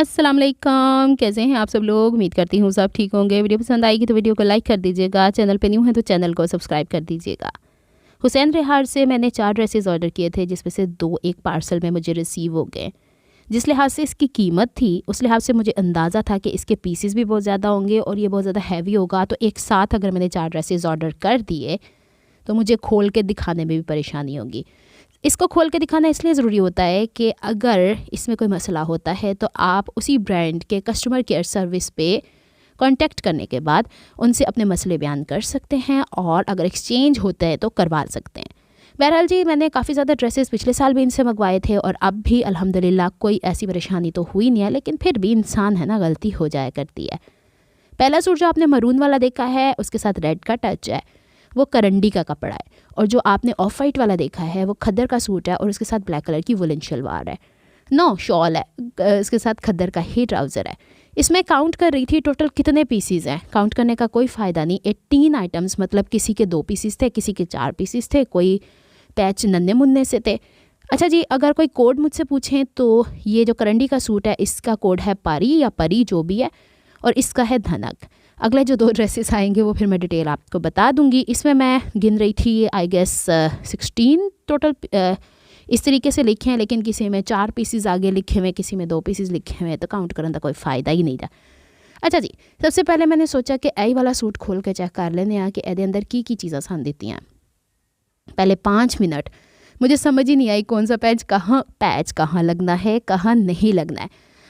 अस्सलाम वालेकुम, कैसे हैं आप सब लोग। उम्मीद करती हूँ सब ठीक होंगे। वीडियो पसंद आएगी तो वीडियो को लाइक कर दीजिएगा। चैनल पे न्यू है तो चैनल को सब्सक्राइब कर दीजिएगा। हुसैन रिहार से मैंने 4 ड्रेसेस ऑर्डर किए थे, जिसमें से 2 एक पार्सल में मुझे रिसीव हो गए। जिस लिहाज से इसकी कीमत थी उस लिहाज से मुझे अंदाज़ा था कि इसके पीसेस भी बहुत ज़्यादा होंगे और ये बहुत ज़्यादा हैवी होगा। तो एक साथ अगर मैंने 4 ड्रेसेस ऑर्डर कर दिए तो मुझे खोल के दिखाने में भी परेशानी होगी। इसको खोल के दिखाना इसलिए ज़रूरी होता है कि अगर इसमें कोई मसला होता है तो आप उसी ब्रांड के कस्टमर केयर सर्विस पे कांटेक्ट करने के बाद उनसे अपने मसले बयान कर सकते हैं और अगर एक्सचेंज होता है तो करवा सकते हैं। बहरहाल जी, मैंने काफ़ी ज़्यादा ड्रेसेस पिछले साल भी इनसे मंगवाए थे और अब भी अल्हम्दुलिल्लाह कोई ऐसी परेशानी तो हुई नहीं है, लेकिन फिर भी इंसान है ना, गलती हो जाया करती है। पहला सूट जो आपने मरून वाला देखा है उसके साथ रेड का टच है, वो करंडी का कपड़ा है। और जो आपने ऑफ वाइट वाला देखा है वो खद्दर का सूट है और उसके साथ ब्लैक कलर की वुलन शलवार है, नो शॉल है, इसके साथ खद्दर का ही ट्राउज़र है। इसमें काउंट कर रही थी टोटल कितने पीसीज हैं। काउंट करने का कोई फ़ायदा नहीं। 18 आइटम्स, मतलब किसी के 2 पीसीज थे, किसी के 4 पीसीज थे, कोई पैच नन्हे मुन्ने से थे। अच्छा जी, अगर कोई कोड मुझसे पूछें तो ये जो करंडी का सूट है इसका कोड है पारी या परी जो भी है, और इसका है धनक। अगले जो 2 ड्रेसेस आएंगे वो फिर मैं डिटेल आपको बता दूंगी। इसमें मैं गिन रही थी आई गेस 16 टोटल इस तरीके से लिखे हैं, लेकिन किसी में 4 पीसेस आगे लिखे हुए, किसी में 2 पीसेस लिखे हुए, तो काउंट करने का कोई फ़ायदा ही नहीं था। अच्छा जी, सबसे पहले मैंने सोचा कि आई वाला सूट खोल के चेक कर लेने आ कि एदे अंदर की चीज़ां सान देती हैं। पहले 5 मिनट मुझे समझ ही नहीं आई कौन सा पैच कहाँ लगना है, कहाँ नहीं लगना है।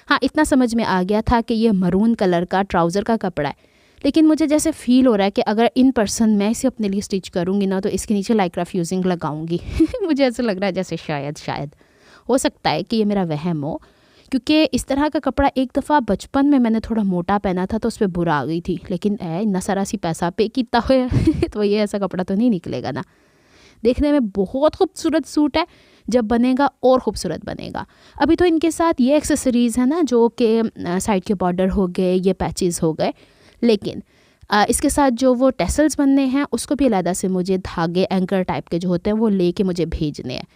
हाँ, इतना समझ में आ गया था कि ये मरून कलर का ट्राउज़र का कपड़ा है, लेकिन मुझे जैसे फ़ील हो रहा है कि अगर इन पर्सन मैं इसे अपने लिए स्टिच करूँगी ना तो इसके नीचे लाइक्रा फ्यूजिंग लगाऊंगी। मुझे ऐसा लग रहा है जैसे शायद हो सकता है कि ये मेरा वहम हो, क्योंकि इस तरह का कपड़ा एक दफ़ा बचपन में मैंने थोड़ा मोटा पहना था तो उस पर बुरा आ गई थी, लेकिन इतना सारा सी पैसा पे कितना हो तो ये ऐसा कपड़ा तो नहीं निकलेगा ना। देखने में बहुत खूबसूरत सूट है, जब बनेगा और ख़ूबसूरत बनेगा। अभी तो इनके साथ ये एक्सेसरीज़ है ना, जो कि साइड के बॉर्डर हो गए, ये पैचेस हो गए, लेकिन इसके साथ जो वो टेसल्स बनने हैं उसको भी अलग से मुझे धागे एंकर टाइप के जो होते हैं वो लेके मुझे भेजने हैं।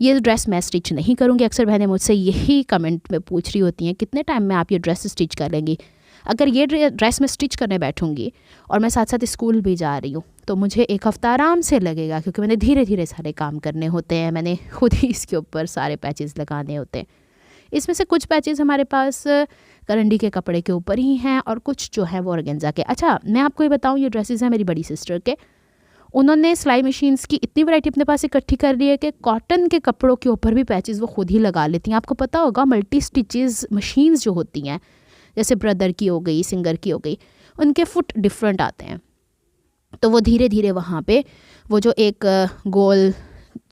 ये ड्रेस मैं स्टिच नहीं करूँगी। अक्सर बहनें मुझसे यही कमेंट में पूछ रही होती हैं कितने टाइम में आप ये ड्रेस स्टिच कर लेंगी। अगर ये ड्रेस मैं स्टिच करने बैठूँगी और मैं साथ साथ स्कूल भी जा रही हूँ तो मुझे 1 हफ़्ता आराम से लगेगा, क्योंकि मैंने धीरे धीरे सारे काम करने होते हैं, मैंने खुद ही इसके ऊपर सारे पैचेस लगाने होते हैं। इसमें से कुछ पैचेस हमारे पास करंडी के कपड़े के ऊपर ही हैं और कुछ जो है वो ऑर्गेन्जा के। अच्छा, मैं आपको ये बताऊँ, ये ड्रेसेस हैं मेरी बड़ी सिस्टर के। उन्होंने सिलाई मशीन्स की इतनी वैरायटी अपने पास इकट्ठी कर ली है कि कॉटन के कपड़ों के ऊपर भी पैचेस वो खुद ही लगा लेती हैं। आपको पता होगा मल्टी स्टिचेस मशीन्स जो होती हैं, जैसे ब्रदर की हो गई, सिंगर की हो गई, उनके फुट डिफरेंट आते हैं, तो वो धीरे धीरे वहाँ पे वो जो एक गोल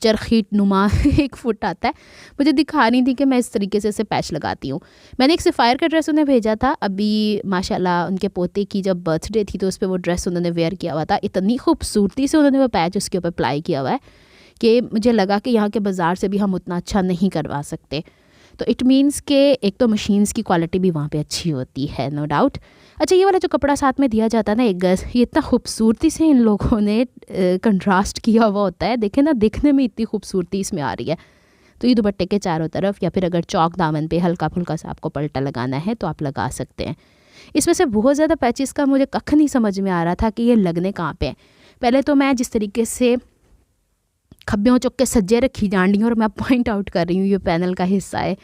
चरखी नुमा एक फुट आता है, मुझे दिखा रही थी कि मैं इस तरीके से इसे पैच लगाती हूँ। मैंने एक सफ़ायर का ड्रेस उन्हें भेजा था अभी, माशाल्लाह उनके पोते की जब बर्थडे थी तो उस पर वो ड्रेस उन्होंने वेयर किया हुआ था। इतनी खूबसूरती से उन्होंने वो पैच उसके ऊपर अप्लाई किया हुआ है कि मुझे लगा कि यहाँ के बाज़ार से भी हम उतना अच्छा नहीं करवा सकते। तो इट मीन्स के एक तो मशीन्स की क्वालिटी भी वहाँ पे अच्छी होती है, नो डाउट। अच्छा, ये वाला जो कपड़ा साथ में दिया जाता है ना, एक गज, ये इतना खूबसूरती से इन लोगों ने कंट्रास्ट किया हुआ होता है। देखें ना, दिखने में इतनी खूबसूरती इसमें आ रही है। तो ये दुपट्टे के चारों तरफ या फिर अगर चौक दामन पे हल्का फुल्का सा आपको पलटा लगाना है तो आप लगा सकते हैं। इसमें से बहुत ज़्यादा पैचेस का मुझे कख नहीं समझ में आ रहा था कि ये लगने कहाँ पे हैं। पहले तो मैं जिस तरीके से खब्बियों चुक के सज्जे रखी जान रही हूँ और मैं पॉइंट आउट कर रही हूँ ये पैनल का हिस्सा है,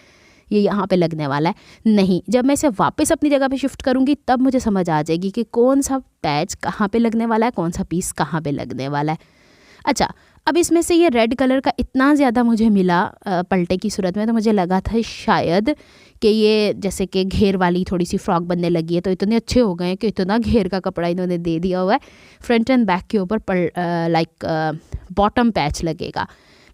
ये यहाँ पे लगने वाला है, नहीं, जब मैं इसे वापस अपनी जगह पे शिफ्ट करूँगी तब मुझे समझ आ जाएगी कि कौन सा पैच कहाँ पे लगने वाला है, कौन सा पीस कहाँ पे लगने वाला है। अच्छा, अब इसमें से ये रेड कलर का इतना ज़्यादा मुझे मिला पलटे की सूरत में, तो मुझे लगा था शायद कि ये जैसे कि घेर वाली थोड़ी सी फ्रॉक बनने लगी है, तो इतने अच्छे हो गए हैं कि इतना घेर का कपड़ा इन्होंने दे दिया हुआ है। फ्रंट एंड बैक के ऊपर लाइक बॉटम पैच लगेगा,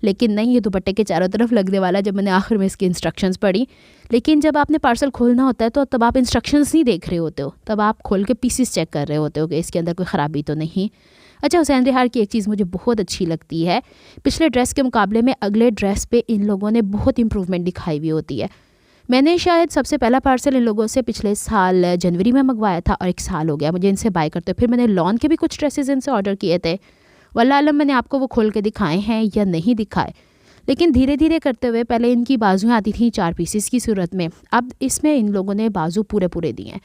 लेकिन नहीं, ये दुपट्टे के चारों तरफ लगने वाला। जब मैंने आखिर में इसकी इंस्ट्रक्शंस पढ़ी, लेकिन जब आपने पार्सल खोलना होता है तो तब आप इंस्ट्रक्शंस नहीं देख रहे होते हो, तब आप खोल के पीसेस चेक कर रहे होते हो कि इसके अंदर कोई ख़राबी तो नहीं। अच्छा, हुसैन रिहार की एक चीज़ मुझे बहुत अच्छी लगती है, पिछले ड्रेस के मुकाबले में अगले ड्रेस पे इन लोगों ने बहुत इंप्रूवमेंट दिखाई हुई होती है। मैंने शायद सबसे पहला पार्सल इन लोगों से पिछले साल जनवरी में मंगवाया था और 1 साल हो गया मुझे इनसे बाय करते। फिर मैंने लॉन के भी कुछ ड्रेसेस इनसे ऑर्डर किए थे, वल्लाह आलम मैंने आपको वो खोल के दिखाए हैं या नहीं दिखाए, लेकिन धीरे धीरे करते हुए पहले इनकी बाजुएँ आती थी 4 पीसेस की सूरत में, अब इसमें इन लोगों ने बाजू पूरे पूरे दिए हैं।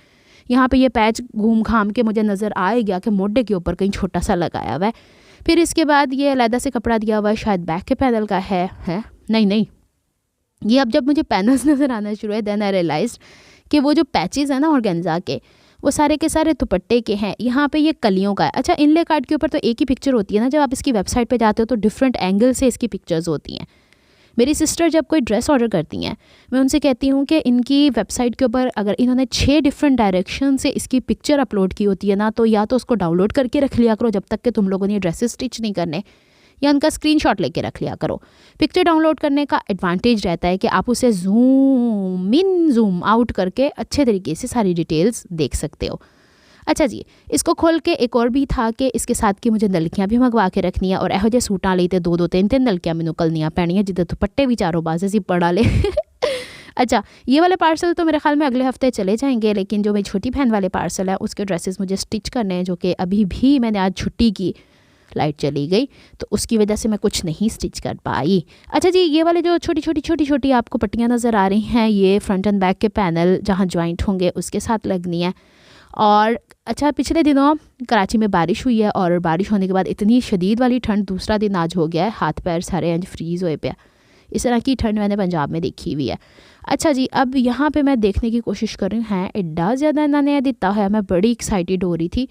यहाँ पे ये पैच घूम घाम के मुझे नज़र आ ही गया कि मोढे के ऊपर कहीं छोटा सा लगाया हुआ है। फिर इसके बाद ये अलहदा से कपड़ा दिया हुआ है, शायद बैक के पैनल का है नहीं, ये अब जब मुझे पैनल्स नज़र आना शुरू है देन आई रियलाइज्ड कि वो जो पैचेस है ना ऑर्गेन्जा के, वो सारे के सारे दुपट्टे के हैं। यहाँ पे ये कलियों का है। अच्छा, इनले कार्ड के ऊपर तो एक ही पिक्चर होती है ना, जब आप इसकी वेबसाइट पे जाते हो तो डिफरेंट एंगल से इसकी पिक्चर्स होती हैं। मेरी सिस्टर जब कोई ड्रेस ऑर्डर करती हैं, मैं उनसे कहती हूँ कि इनकी वेबसाइट के ऊपर अगर इन्होंने 6 डिफरेंट डायरेक्शन से इसकी पिक्चर अपलोड की होती है ना, तो या तो उसको डाउनलोड करके रख लिया करो जब तक कि तुम लोगों ने ड्रेसेस स्टिच नहीं करने, या उनका स्क्रीनशॉट लेके रख लिया करो। पिक्चर डाउनलोड करने का एडवांटेज रहता है कि आप उसे जूम इन जूम आउट करके अच्छे तरीके से सारी डिटेल्स देख सकते हो। अच्छा जी, इसको खोल के एक और भी था कि इसके साथ की मुझे नलकियाँ भी मंगवा के रखनी है, और ਇਹੋ ਜਿਹੇ सूटां ਲਈ ਤੇ 2-2 3-3 नलकियाँ मैनू कलनियाँ पैणियाँ जिद्दां दुपट्टे भी चारों बाजे से पड़ा ले। अच्छा, ये वाले पार्सल तो मेरे ख्याल में अगले हफ्ते चले जाएंगे, लेकिन जो मेरी छोटी बहन वाले पार्सल है उसके ड्रेसेस मुझे स्टिच करने हैं, जो कि अभी भी मैंने आज छुट्टी की, लाइट चली गई तो उसकी वजह से मैं कुछ नहीं स्टिच कर पाई। अच्छा जी, ये वाले जो छोटी छोटी आपको पट्टियाँ नज़र आ रही हैं, ये फ्रंट एंड बैक के पैनल जहाँ जॉइंट होंगे उसके साथ लगनी है। और अच्छा, पिछले दिनों कराची में बारिश हुई है, और बारिश होने के बाद इतनी शदीद वाली ठंड दूसरा दिन आज हो गया है, हाथ पैर सारे इंज फ्रीज़ हुए पे। इस तरह की ठंड मैंने पंजाब में देखी हुई है। अच्छा जी, अब यहाँ पे मैं देखने की कोशिश कर रही हूँ, एड्डा ज़्यादा इन्होंने दिता है, मैं बड़ी एक्साइटेड हो रही थी।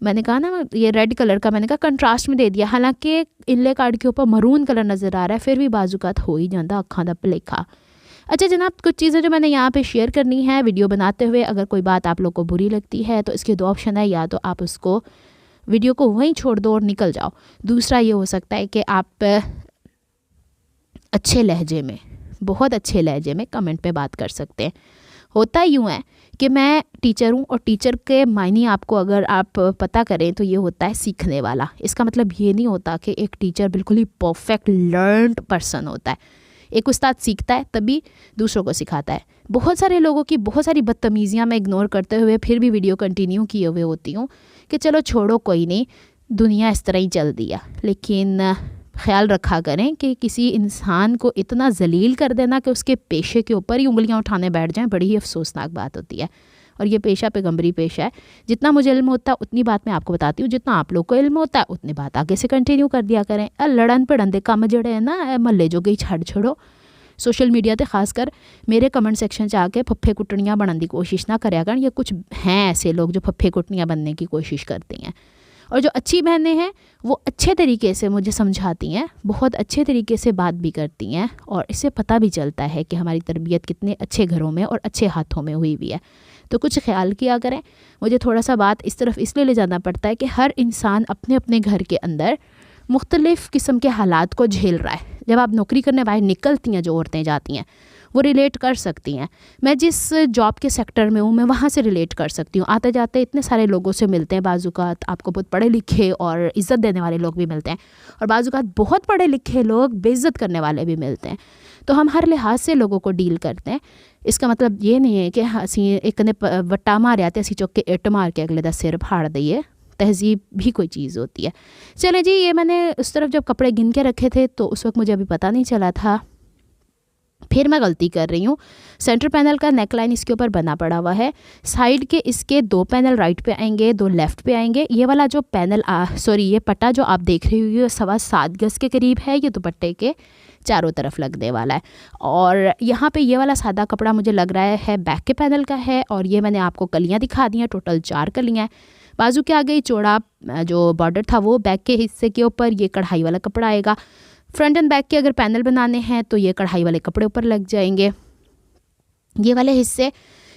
मैंने कहा ना ये रेड कलर का, मैंने कहा कंट्रास्ट में दे दिया, हालांकि इनले कार्ड के ऊपर मरून कलर नज़र आ रहा है, फिर भी बाजुकात हो ही जाता अखां दा भुलेखा। अच्छा जनाब, कुछ चीज़ें जो मैंने यहाँ पे शेयर करनी है वीडियो बनाते हुए, अगर कोई बात आप लोग को बुरी लगती है तो इसके 2 ऑप्शन है, या तो आप उसको वीडियो को वहीं छोड़ दो और निकल जाओ, दूसरा ये हो सकता है कि आप अच्छे लहजे में, बहुत अच्छे लहजे में कमेंट पे बात कर सकते हैं। होता यूँ है कि मैं टीचर हूँ, और टीचर के मायने आपको अगर आप पता करें तो ये होता है सीखने वाला। इसका मतलब ये नहीं होता कि एक टीचर बिल्कुल ही परफेक्ट लर्नड पर्सन होता है। एक उस्ताद सीखता है तभी दूसरों को सिखाता है। बहुत सारे लोगों की बहुत सारी बदतमीज़ियाँ मैं इग्नोर करते हुए फिर भी वीडियो कंटिन्यू किए हुए होती हूँ कि चलो छोड़ो, कोई नहीं, दुनिया इस तरह ही चल दिया। लेकिन ख्याल रखा करें कि किसी इंसान को इतना जलील कर देना कि उसके पेशे के ऊपर ही उंगलियां उठाने बैठ जाएं, बड़ी ही अफसोसनाक बात होती है। और ये पेशा पैगंबरी पेशा है। जितना मुझे इल्म होता है उतनी बात मैं आपको बताती हूँ, जितना आप लोग को इल्म होता है उतनी बात आगे से कंटिन्यू कर दिया करें। लड़न पड़न दे कम जड़े हैं ना, महल्ले जो गई छड़ छोड़ो। सोशल मीडिया ते खासकर मेरे कमेंट सेक्शन च आके फफ्फे कुटनियाँ बनने की कोशिश ना करया करें। ये कुछ हैं ऐसे लोग जो फफ्फे कुटनियाँ बनने की कोशिश करती हैं, और जो अच्छी बहनें हैं वो अच्छे तरीके से मुझे समझाती हैं, बहुत अच्छे तरीके से बात भी करती हैं, और इससे पता भी चलता है कि हमारी तरबियत कितने अच्छे घरों में और अच्छे हाथों में हुई हुई है। तो कुछ ख्याल किया करें। मुझे थोड़ा सा बात इस तरफ इसलिए ले जाना पड़ता है कि हर इंसान अपने अपने घर के अंदर मुख्तलिफ़ किस्म के हालात को झेल रहा है। जब आप नौकरी करने बाहर निकलती हैं, जो औरतें जाती हैं वो रिलेट कर सकती हैं। मैं जिस जॉब के सेक्टर में हूँ मैं वहाँ से रिलेट कर सकती हूँ। आते जाते इतने सारे लोगों से मिलते हैं, बाज़ुकात आपको बहुत पढ़े लिखे और इज़्ज़त देने वाले लोग भी मिलते हैं, और बाज़ुकात बहुत पढ़े लिखे लोग बेइज्जत करने वाले भी मिलते हैं। तो हम हर लिहाज से लोगों को डील करते हैं। इसका मतलब ये नहीं है कि असी एक ने वट्टा मारिया तो असी चुक के इट मार के अगले का सिर फाड़ दईए। तहजीब भी कोई चीज़ होती है। चले जी, ये मैंने उस तरफ जब कपड़े गिन के रखे थे तो उस वक्त मुझे अभी पता नहीं चला था, फिर मैं गलती कर रही हूँ। सेंटर पैनल का नेक लाइन इसके ऊपर बना पड़ा हुआ है। साइड के इसके 2 पैनल राइट पे आएंगे, 2 लेफ़्ट पे आएंगे। ये वाला जो पैनल ये पट्टा जो आप देख रही हुई है 7.25 गज के करीब है। ये दुपट्टे के चारों तरफ लगने वाला है। और यहाँ पे ये वाला सादा कपड़ा मुझे लग रहा है बैक के पैनल का है, और ये मैंने आपको कलियाँ दिखा दी हैं, टोटल 4 कलियाँ हैं। बाजू के आगे चौड़ा जो बॉर्डर था वो बैक के हिस्से के ऊपर ये कढ़ाई वाला कपड़ा आएगा। फ्रंट एंड बैक के अगर पैनल बनाने हैं तो ये कढ़ाई वाले कपड़े ऊपर लग जाएंगे। ये वाले हिस्से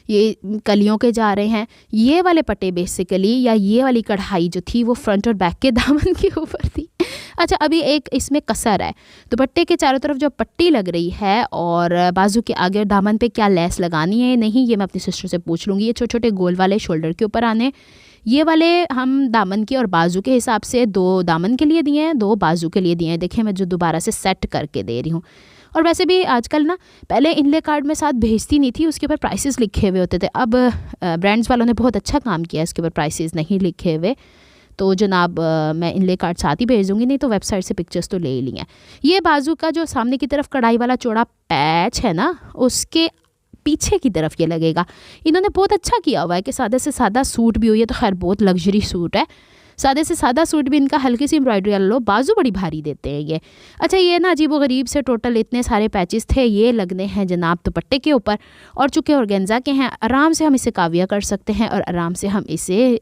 ये कलियों के जा रहे हैं। ये वाले पट्टे बेसिकली या ये वाली कढ़ाई जो थी वो फ्रंट और बैक के दामन के ऊपर थी। अच्छा, अभी एक इसमें कसर है। दुपट्टे के चारों तरफ जो पट्टी लग रही है और बाजू के आगे और दामन पे क्या लेस लगानी है नहीं, ये मैं अपनी सिस्टर से पूछ लूँगी। ये छोटे छोटे गोल वाले शोल्डर के ऊपर आने, ये वाले हम दामन के और बाजू के हिसाब से 2 दामन के लिए दिए हैं, 2 बाजू के लिए दिए हैं। देखिए मैं जो दोबारा से सेट करके दे रही हूँ। और वैसे भी आजकल ना, पहले इनले कार्ड में साथ भेजती नहीं थी, उसके ऊपर प्राइसेस लिखे हुए होते थे। अब ब्रांड्स वालों ने बहुत अच्छा काम किया, इसके ऊपर प्राइसेस नहीं लिखे हुए। तो जनाब मैं इनले कार्ड साथ ही भेज दूँगी, नहीं तो वेबसाइट से पिक्चर्स तो ले ही ली हैं। ये बाजू का जो सामने की तरफ कढ़ाई वाला चौड़ा पैच है ना, उसके पीछे की तरफ ये लगेगा। इन्होंने बहुत अच्छा किया हुआ है कि सादे से सादा सूट भी हो, ये तो खैर बहुत लग्जरी सूट है, सादे से सादा सूट भी इनका हल्की सी एम्ब्रॉयडरी वाला लो, बाजू बड़ी भारी देते हैं ये। अच्छा ये ना अजीब व गरीब से टोटल इतने सारे पैचेस थे, ये लगने हैं जनाब दुपट्टे के ऊपर, और चूँकि ऑर्गेन्जा के हैं आराम से हम इसे काविया कर सकते हैं और आराम से हम इसे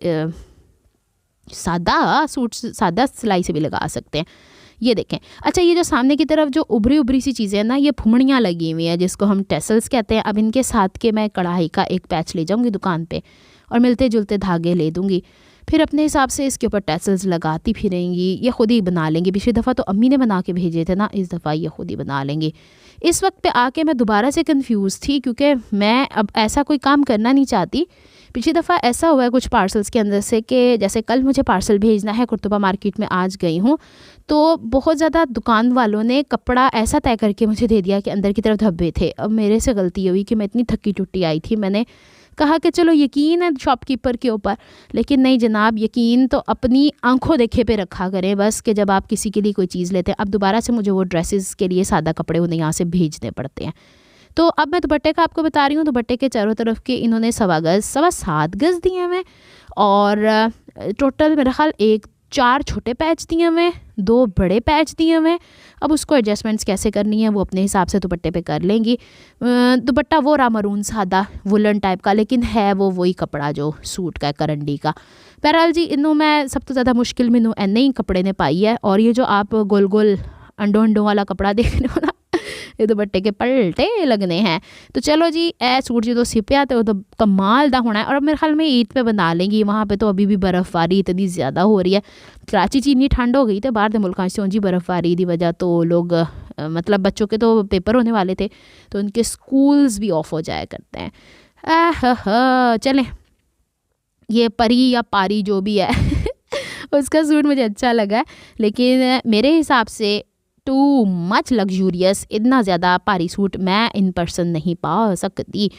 सादा सूट सादा सिलाई से भी लगा सकते हैं। ये देखें। अच्छा ये जो सामने की तरफ जो उभरी उभरी सी चीज़ें हैं ना, ये फुमड़ियाँ लगी हुई हैं जिसको हम टेसल्स कहते हैं। अब इनके साथ के मैं कढ़ाई का एक पैच ले जाऊँगी दुकान पे और मिलते जुलते धागे ले दूँगी, फिर अपने हिसाब से इसके ऊपर टैसल्स लगाती फिरेंगी। ये खुद ही बना लेंगी, पिछली दफ़ा तो अम्मी ने बना के भेजे थे ना, इस दफ़ा ये खुद ही बना लेंगी। इस वक्त पे आके मैं दोबारा से कंफ्यूज थी क्योंकि मैं अब ऐसा कोई काम करना नहीं चाहती। पिछली दफ़ा ऐसा हुआ है कुछ पार्सल्स के अंदर से कि जैसे कल मुझे पार्सल भेजना है, कुर्तुबा मार्केट में आज गई हूँ तो बहुत ज़्यादा दुकान वालों ने कपड़ा ऐसा तय करके मुझे दे दिया कि अंदर की तरफ धब्बे थे। अब मेरे से गलती हुई कि मैं इतनी थकी टुट्टी आई थी, मैंने कहा कि चलो यकीन है शॉपकीपर के ऊपर, लेकिन नहीं जनाब, यकीन तो अपनी आंखों देखे पे रखा करें बस, कि जब आप किसी के लिए कोई चीज़ लेते हैं। अब दोबारा से मुझे वो ड्रेसेस के लिए सादा कपड़े उन्हें यहाँ से भेजने पड़ते हैं। तो अब मैं दुपट्टे का आपको बता रही हूँ। दुपट्टे के चारों तरफ के इन्होंने 7.25 गज़ दिए हुए और टोटल मेरा ख्याल 4 छोटे पैच दिए हुए, 2 बड़े पैच दिए हुए। अब उसको एडजस्टमेंट्स कैसे करनी है वो अपने हिसाब से दुपट्टे पे कर लेंगी। दुपट्टा वो रहा मरून सादा वुलन टाइप का, लेकिन है वो वही कपड़ा जो सूट का है, करंडी का। बहरहाल जी इन्हों मैं सब तो ज़्यादा मुश्किल मैनू इन्ने ही कपड़े ने पाई है। और ये जो आप गोल गोल अंडों वाला कपड़ा देख रहे हो ना, ये दुपट्टे के पलटे लगने हैं। तो चलो जी ए सूट जो सिपया तो वो तो कमाल दा होना है। और मेरे ख्याल में ईद पे बना लेंगी, वहाँ पे तो अभी भी बर्फ़बारी इतनी ज़्यादा हो रही है। कराची च इन्नी ठंड हो गई तो बाहर के मुल्कों से जी बर्फ़बारी की वजह तो लोग मतलब बच्चों के तो पेपर होने वाले थे तो उनके स्कूल्स भी ऑफ हो जाया करते हैं। चलें, ये परी या पारी जो भी है उसका सूट मुझे अच्छा लगा, लेकिन मेरे हिसाब से टू मच लग्जूरियस, इतना ज़्यादा भारी सूट मैं इन पर्सन नहीं पा सकती।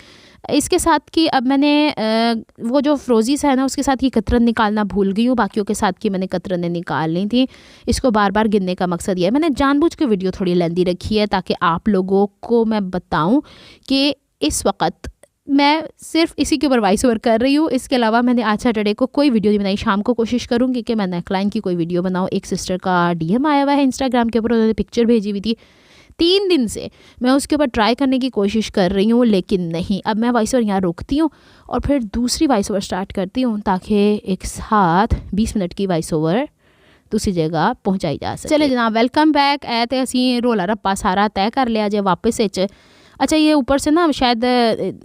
इसके साथ कि अब मैंने वो जो फ्रोजीस है ना उसके साथ की कतरन निकालना भूल गई हूँ, बाकियों के साथ की मैंने कतरनें निकालनी थी। इसको बार बार गिनने का मकसद ये है, मैंने जानबूझ के वीडियो थोड़ी लेंदी रखी है ताकि आप लोगों को मैं बताऊँ कि इस वक्त मैं सिर्फ इसी के ऊपर वॉइस ओवर कर रही हूँ। इसके अलावा मैंने आज सैटरडे को कोई वीडियो नहीं बनाई। शाम को कोशिश करूँगी कि मैं नेकलाइन की कोई वीडियो बनाऊँ। एक सिस्टर का DM आया हुआ है इंस्टाग्राम के ऊपर, उन्होंने पिक्चर भेजी हुई थी। 3 दिन से मैं उसके ऊपर ट्राई करने की कोशिश कर रही हूँ, लेकिन नहीं। अब मैं वॉइस ओवर यहाँ रोकती हूँ और फिर दूसरी वॉइस ओवर स्टार्ट करती हूँ ताकि एक साथ 20 मिनट की वॉइस ओवर दूसरी जगह पहुँचाई जा सके। चले जनाब, वेलकम बैक। ऐ तो असी रोला रप्पा सारा तय कर लिया जे वापस। अच्छा ये ऊपर से ना शायद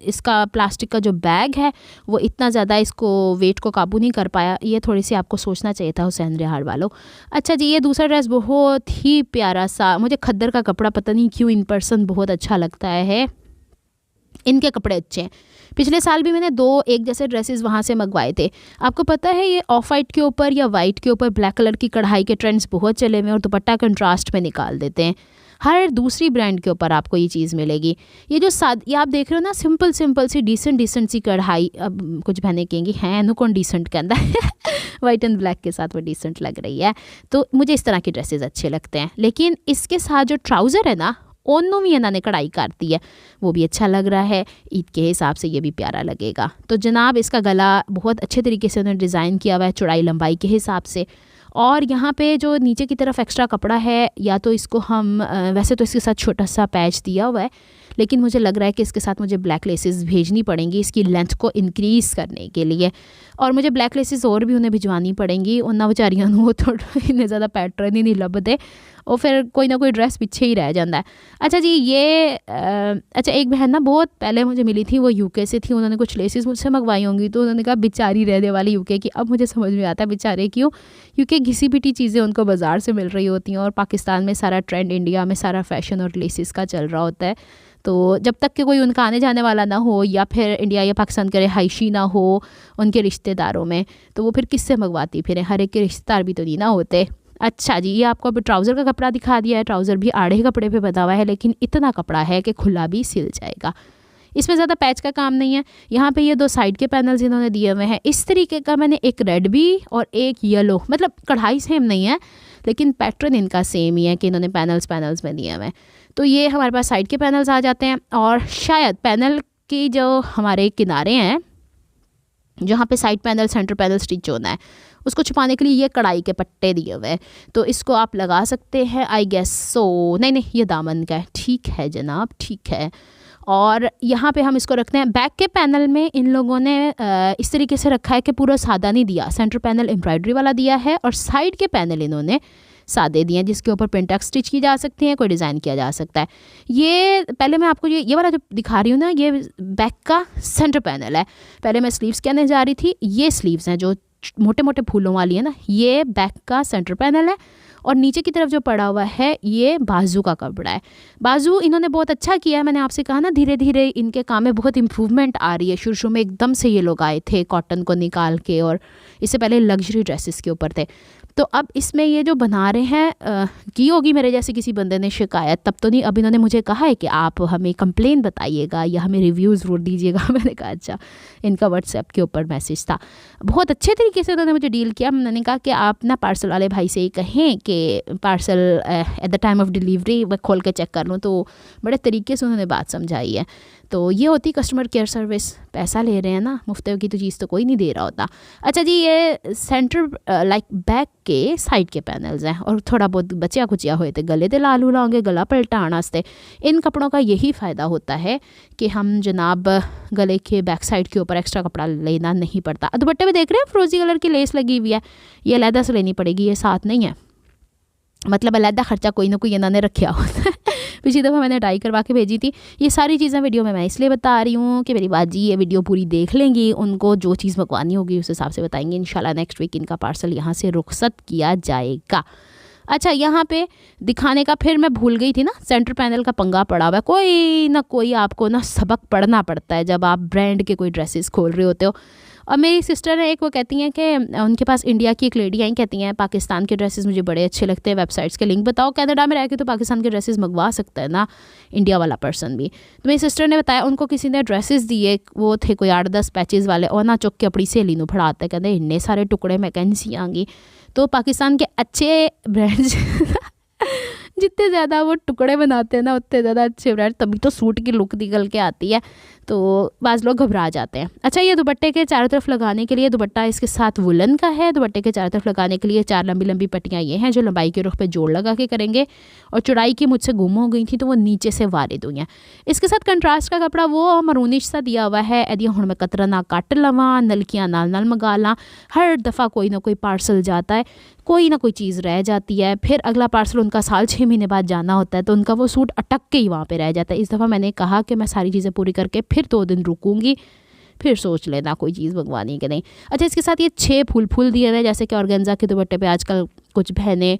इसका प्लास्टिक का जो बैग है वो इतना ज़्यादा इसको वेट को काबू नहीं कर पाया। ये थोड़ी सी आपको सोचना चाहिए था हुसैन रिहाड़ वालों। अच्छा जी ये दूसरा ड्रेस बहुत ही प्यारा सा, मुझे खद्दर का कपड़ा पता नहीं क्यों इन पर्सन बहुत अच्छा लगता है। इनके कपड़े अच्छे हैं। पिछले साल भी मैंने 2 एक जैसे ड्रेसेस वहाँ से मंगवाए थे। आपको पता है ये ऑफ वाइट के ऊपर या वाइट के ऊपर ब्लैक कलर की कढ़ाई के ट्रेंड्स बहुत चले हुए और दुपट्टा कंट्रास्ट में निकाल देते हैं। हर दूसरी ब्रांड के ऊपर आपको ये चीज़ मिलेगी। ये जो ये आप देख रहे हो ना, सिंपल सी डिसेंट सी कढ़ाई। अब कुछ बहने कहेंगी हैं नु कौन डिसेंट कहता है वाइट एंड ब्लैक के साथ वो डिसेंट लग रही है। तो मुझे इस तरह की ड्रेसेस अच्छे लगते हैं, लेकिन इसके साथ जो ट्राउज़र है ना ओनों भी इन्होंने कढ़ाई करती है, वो भी अच्छा लग रहा है। ईद के हिसाब से ये भी प्यारा लगेगा। तो जनाब इसका गला बहुत अच्छे तरीके से उन्होंने डिज़ाइन किया हुआ है चौड़ाई लंबाई के हिसाब से। और यहाँ पे जो नीचे की तरफ एक्स्ट्रा कपड़ा है, या तो इसको हम वैसे तो इसके साथ छोटा सा पैच दिया हुआ है, लेकिन मुझे लग रहा है कि इसके साथ मुझे ब्लैक लेसेस भेजनी पड़ेंगी इसकी लेंथ को इंक्रीज़ करने के लिए। और मुझे ब्लैक लेसेस और भी उन्हें भिजवानी पड़ेंगी। उन्होंने बेचारियां वो थोड़ा इन्ने ज़्यादा पैटर्न ही नहीं लभदे, और फिर कोई ना कोई ड्रेस पीछे ही रह जाता है। अच्छा जी ये अच्छा एक बहन ना बहुत पहले मुझे मिली थी, वो UK से थी। उन्होंने कुछ लेसेस मुझसे मंगवाई होंगी, तो उन्होंने कहा बेचारी रहने वाली UK की। अब मुझे समझ में आता है बेचारे क्यों, क्योंकि घिसी पिटी चीज़ें उनको बाज़ार से मिल रही होती हैं और पाकिस्तान में सारा ट्रेंड, इंडिया में सारा फैशन और लेसेस का चल रहा होता है। तो जब तक कि कोई उनका आने जाने वाला ना हो, या फिर इंडिया या पाकिस्तान के रिहायशी ना हो उनके रिश्तेदारों में, तो वो फिर किससे मंगवाती फिर? हर एक के रिश्तेदार भी तो नहीं ना होते। अच्छा जी ये आपको अभी ट्राउज़र का कपड़ा दिखा दिया है। ट्राउज़र भी आड़े कपड़े पे बना हुआ है, लेकिन इतना कपड़ा है कि खुला भी सिल जाएगा। इसमें ज़्यादा पैच का काम नहीं है। यहाँ पे ये 2 साइड के पैनल्स इन्होंने दिए हुए हैं इस तरीके का। मैंने एक रेड भी और एक येलो, मतलब कढ़ाई सेम नहीं है लेकिन पैटर्न इनका सेम ही है कि इन्होंने पैनल्स में दिए हुए हैं। तो ये हमारे पास साइड के पैनल्स आ जाते हैं। और शायद पैनल की जो हमारे किनारे हैं जहाँ पे side panel centre panel stitch होना है उसको छुपाने के लिए ये कढ़ाई के पट्टे दिए हुए हैं, तो इसको आप लगा सकते हैं आई गेस सो। नहीं ये दामन का है, ठीक है जनाब, ठीक है। और यहाँ पे हम इसको रखते हैं। बैक के पैनल में इन लोगों ने इस तरीके से रखा है कि पूरा सादा नहीं दिया, सेंटर पैनल एम्ब्रॉयडरी वाला दिया है और साइड के पैनल इन्होंने सादे दिए हैं जिसके ऊपर पिनटैक्स स्टिच की जा सकती है, कोई डिज़ाइन किया जा सकता है। ये पहले मैं आपको ये वाला जो दिखा रही हूँ ना, ये बैक का सेंटर पैनल है। पहले मैं स्लीव्स कहने जा रही थी, ये स्लीव्स हैं जो मोटे मोटे फूलों वाली है ना, ये बैक का सेंटर पैनल है। और नीचे की तरफ जो पड़ा हुआ है ये बाजू का कपड़ा है। बाजू इन्होंने बहुत अच्छा किया है, मैंने आपसे कहा ना धीरे धीरे इनके काम में बहुत इम्प्रूवमेंट आ रही है। शुरू में एकदम से ये लोग आए थे कॉटन को निकाल के, और इससे पहले लग्जरी ड्रेसेस के ऊपर थे। तो अब इसमें ये जो बना रहे हैं की होगी मेरे जैसे किसी बंदे ने शिकायत, तब तो नहीं। अब इन्होंने मुझे कहा है कि आप हमें कंप्लेन बताइएगा या हमें रिव्यूज़ ज़रूर दीजिएगा। मैंने कहा अच्छा, इनका व्हाट्सएप के ऊपर मैसेज था। बहुत अच्छे तरीके से उन्होंने मुझे डील किया। मैंने कहा कि आप ना पार्सल वाले भाई से ही कहें कि parcel at the time of delivery मैं खोल के चेक कर लूँ। तो बड़े तरीके से उन्होंने बात समझाई है। तो ये होती कस्टमर केयर सर्विस। पैसा ले रहे हैं ना, मुफ्त की तो चीज़ तो कोई नहीं दे रहा होता। अच्छा जी, ये सेंटर लाइक बैक के साइड के पैनल्स हैं और थोड़ा बहुत बचिया खुचिया हुए थे, गले ते लाल उला होंगे, गला पलटाने वास्ते। इन कपड़ों का यही फ़ायदा होता है कि हम जनाब गले के बैक साइड के ऊपर एक्स्ट्रा कपड़ा लेना नहीं पड़ता। दुपट्टे में देख रहे हैं फ्रोजी कलर की लेस लगी हुई है, ये अलहदा से लेनी पड़ेगी, ये साथ नहीं है। मतलब अलहदा ख़र्चा कोई ना कोई इन्होंने रखा होता है। पिछली दफ़ा मैंने ट्राई करवा के भेजी थी। ये सारी चीज़ें वीडियो में मैं इसलिए बता रही हूँ कि मेरी बाजी ये वीडियो पूरी देख लेंगी, उनको जो चीज़ मंगवानी होगी उस हिसाब से बताएंगे। इंशाल्लाह नेक्स्ट वीक इनका पार्सल यहाँ से रुखसत किया जाएगा। अच्छा, यहाँ पे दिखाने का फिर मैं भूल गई थी ना, सेंटर पैनल का पंगा पड़ा हुआ है। कोई ना कोई आपको ना सबक पढ़ना पड़ता है जब आप ब्रांड के कोई ड्रेसेस खोल रहे होते हो। और मेरी सिस्टर है एक, वो कहती हैं कि उनके पास इंडिया की एक लेडी आई, कहती हैं पाकिस्तान के ड्रेसेस मुझे बड़े अच्छे लगते हैं, वेबसाइट्स के लिंक बताओ। कनाडा में रह के तो पाकिस्तान के ड्रेसेस मंगवा सकता है ना इंडिया वाला पर्सन भी। तो मेरी सिस्टर ने बताया उनको किसी ने ड्रेसेस दिए, वो थे कोई 8-10 पैचेस वाले, और ना चुक के अपनी सहेली नूं फड़ाते, कहते इन्ने सारे टुकड़े मैं कैंसी आँगी। तो पाकिस्तान के अच्छे ब्रांड्स जितने ज़्यादा वो टुकड़े बनाते हैं ना उतने ज़्यादा अच्छे ब्रांड, तभी तो सूट की लुक निकल के आती है। तो बाज़ लोग घबरा जाते हैं। अच्छा, ये दुपट्टे के चारों तरफ लगाने के लिए, दुपट्टा इसके साथ वुलन का है, दुपट्टे के चारों तरफ लगाने के लिए 4 लंबी लंबी पट्टियाँ ये हैं जो लंबाई के रुख पे जोड़ लगा के करेंगे, और चौड़ाई की मुझसे गुम हो गई थी तो वो नीचे से वारिद हुई हैं। इसके साथ कंट्रास्ट का कपड़ा वो मरूनिश सा दिया हुआ है। यदि हुण मैं कतरा ना कट लवां, नलकियाँ नाल मंगा ला। हर दफ़ा कोई ना कोई पार्सल जाता है, कोई ना कोई चीज़ रह जाती है, फिर अगला पार्सल उनका 6 महीने बाद जाना होता है, तो उनका वो सूट अटक के ही वहाँ पे रह जाता है। इस दफ़ा मैंने कहा कि मैं सारी चीज़ें पूरी करके फिर 2 दिन रुकूंगी, फिर सोच लेना कोई चीज़ मंगवानी कि नहीं। अच्छा, इसके साथ ये 6 फूल दिए हुए, जैसे कि ऑर्गेन्जा के दुपट्टे पे आजकल कुछ बहनें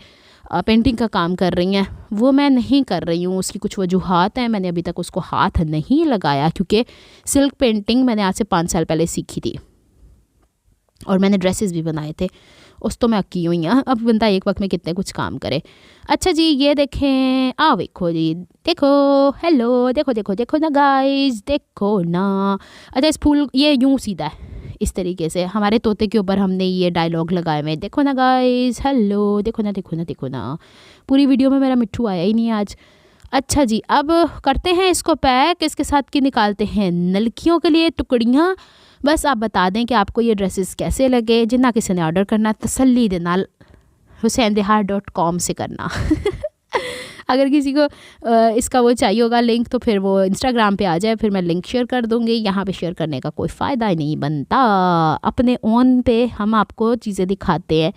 पेंटिंग का काम कर रही हैं, वो मैं नहीं कर रही हूँ। उसकी कुछ वजूहात हैं, मैंने अभी तक उसको हाथ नहीं लगाया, क्योंकि सिल्क पेंटिंग मैंने आज से 5 साल पहले सीखी थी और मैंने ड्रेसेस भी बनाए थे, उस तो मैं अक्की हुई हूँ। अब बंदा एक वक्त में कितने कुछ काम करे। अच्छा जी, ये देखें, आओ देखो जी, देखो, हेलो, देखो देखो देखो ना गाइस, देखो ना। अच्छा, इस फूल ये यूँ सीधा है इस तरीके से, हमारे तोते के ऊपर हमने ये डायलॉग लगाए हुए, देखो ना गाइस, हेलो, देखो ना देखो ना देखो ना। पूरी वीडियो में मेरा मिट्ठू आया ही नहीं आज। अच्छा जी, अब करते हैं इसको पैक। इसके साथ की निकालते हैं नलकियों के लिए टुकड़ियाँ। बस आप बता दें कि आपको ये ड्रेसेस कैसे लगे। जिन्ना किसी ने ऑर्डर करना तसल्ली दे नाल husaindehaar.com से करना। अगर किसी को इसका वो चाहिए होगा लिंक, तो फिर वो इंस्टाग्राम पे आ जाए, फिर मैं लिंक शेयर कर दूँगी। यहाँ पे शेयर करने का कोई फ़ायदा ही नहीं बनता। अपने ओन पे हम आपको चीज़ें दिखाते हैं।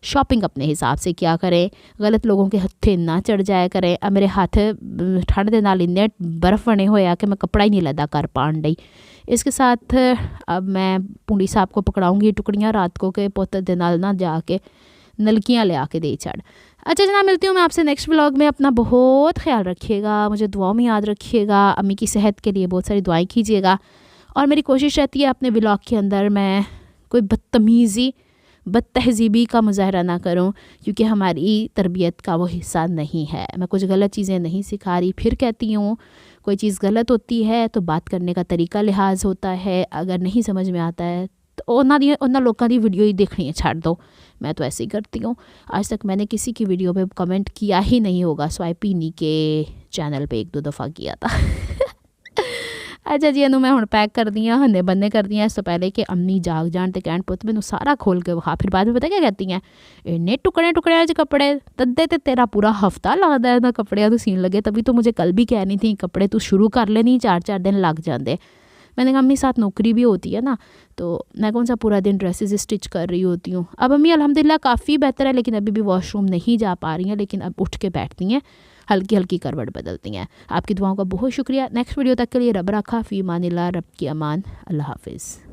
शॉपिंग अपने हिसाब से क्या करें, गलत लोगों के हत्थे ना चढ़ जाया करें। अब मेरे हाथ ठंड के नाल इन्ने बर्फ़ बने होया कि मैं कपड़ा ही नहीं लदा कर पान डई। इसके साथ अब मैं पूंडी साहब को पकड़ाऊँगी टुकड़ियाँ रात को के पुत दे नाल ना जाके नलकियाँ ले आके दे चढ़। अच्छा जनाब, मिलती हूँ मैं आपसे नेक्स्ट व्लॉग में। अपना बहुत ख्याल रखिएगा, मुझे दुआओं में याद रखिएगा। अम्मी की सेहत के लिए बहुत सारी दुआएं कीजिएगा। और मेरी कोशिश रहती है अपने व्लॉग के अंदर मैं कोई बदतमीज़ी बदतहज़ीबी का मुज़ाहरा ना करूं, क्योंकि हमारी तरबियत का वो हिस्सा नहीं है। मैं कुछ गलत चीज़ें नहीं सिखा रही। फिर कहती हूँ, कोई चीज़ गलत होती है तो बात करने का तरीका लिहाज होता है, अगर नहीं समझ में आता है तो उन्होंने लोगों की वीडियो ही देखनी है, छाड़ दो। मैं तो ऐसे ही करती हूँ। आज तक मैंने किसी की वीडियो पे कमेंट किया ही नहीं होगा, स्वाइपीनी के चैनल पे 1-2 दफ़ा किया था। अच्छा जी, मैं हुण पैक कर दी हाँ, हन्ने बन्ने कर दी। इस तो पहले कि अम्मी जाग जान तो कहण पुत मैनू सारा खोल के विखा। फिर बाद में पता क्या कहती हैं, इन्ने टुकड़े टुकड़े च कपड़े तद्दे ते तेरा पूरा हफ्ता लगता है कपड़े तो सीन लगे। तभी तो मुझे कल भी कहनी थी कपड़े तू शुरू कर लेनी, 4-4 दिन लग जाते। मैंने कहा अम्मी साथ नौकरी भी होती है ना, तो मैं कौन सा पूरा दिन ड्रेसेस स्टिच कर रही होती हूँ। अब अम्मी अल्हम्दुलिल्लाह काफ़ी बेहतर है, लेकिन अभी भी वॉशरूम नहीं जा पा रही हैं, लेकिन अब उठ के बैठती हैं, हल्की हल्की करवट बदलती हैं। आपकी दुआओं का बहुत शुक्रिया। नेक्स्ट वीडियो तक के लिए रब रखा फ़ी अमानिल्लाह, रब की अमान, अल्लाह हाफिज़।